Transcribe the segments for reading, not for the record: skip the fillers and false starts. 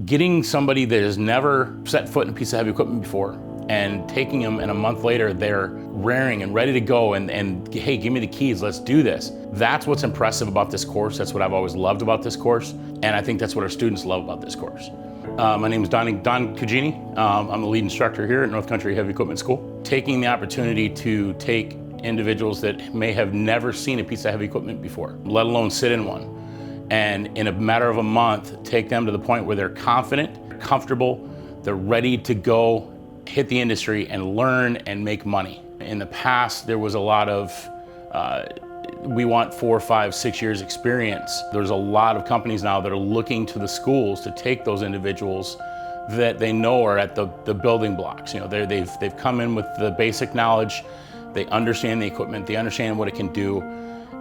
Getting somebody that has never set foot in a piece of heavy equipment before and taking them, and a month later they're raring and ready to go and hey, give me the keys, let's do this. That's what's impressive about this course. That's what I've always loved about this course, and I think that's what our students love about this course. My name is Don Cugini. I'm the lead instructor here at North Country Heavy Equipment School. Taking the opportunity to take individuals that may have never seen a piece of heavy equipment before, let alone sit in one, and in a matter of a month, take them to the point where they're confident, comfortable, they're ready to go hit the industry and learn and make money. In the past, there was a lot of, we want 4, 5, 6 years experience. There's a lot of companies now that are looking to the schools to take those individuals that they know are at the building blocks. You know, they've come in with the basic knowledge, they understand the equipment, they understand what it can do,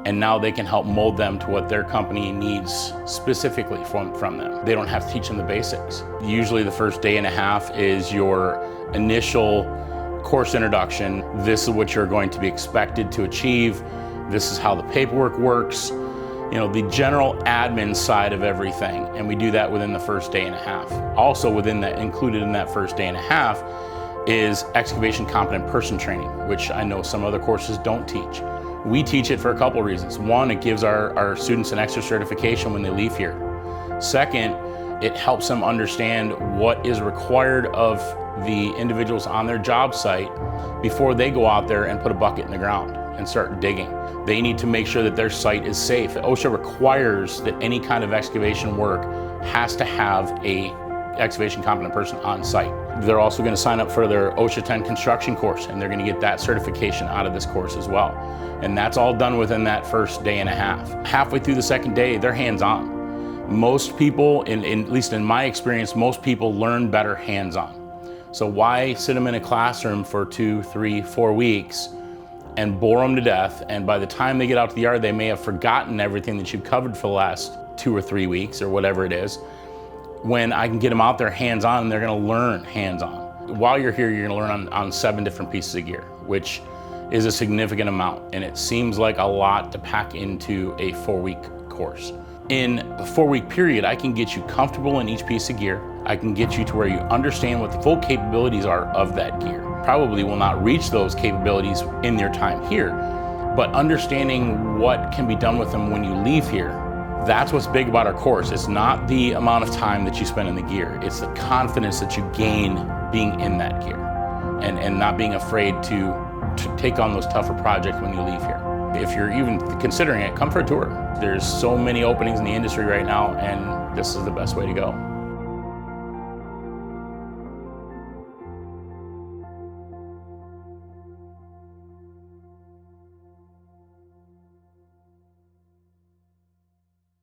and now they can help mold them to what their company needs specifically from them. They don't have to teach them the basics. Usually the first day and a half is your initial course introduction. This is what you're going to be expected to achieve. This is how the paperwork works. You know, the general admin side of everything, and we do that within the first day and a half. Also within that, included in that first day and a half, is excavation competent person training, which I know some other courses don't teach. We teach it for a couple reasons. One, it gives our students an extra certification when they leave here. Second, it helps them understand what is required of the individuals on their job site before they go out there and put a bucket in the ground and start digging. They need to make sure that their site is safe. OSHA requires that any kind of excavation work has to have a excavation competent person on site. They're also going to sign up for their OSHA 10 construction course, and they're going to get that certification out of this course as well. And that's all done within that first day and a half. Halfway through the second day, they're hands-on. Most people, at least in my experience, most people learn better hands-on. So why sit them in a classroom for 2, 3, 4 weeks and bore them to death, and by the time they get out to the yard, they may have forgotten everything that you've covered for the last 2 or 3 weeks or whatever it is, when I can get them out there hands-on and they're gonna learn hands-on. While you're here, you're gonna learn on 7 different pieces of gear, which is a significant amount, and it seems like a lot to pack into a 4-week course. In a 4-week period, I can get you comfortable in each piece of gear. I can get you to where you understand what the full capabilities are of that gear. Probably will not reach those capabilities in their time here, but understanding what can be done with them when you leave here, that's what's big about our course. It's not the amount of time that you spend in the gear, it's the confidence that you gain being in that gear and not being afraid to take on those tougher projects when you leave here. If you're even considering it, come for a tour. There's so many openings in the industry right now, and this is the best way to go.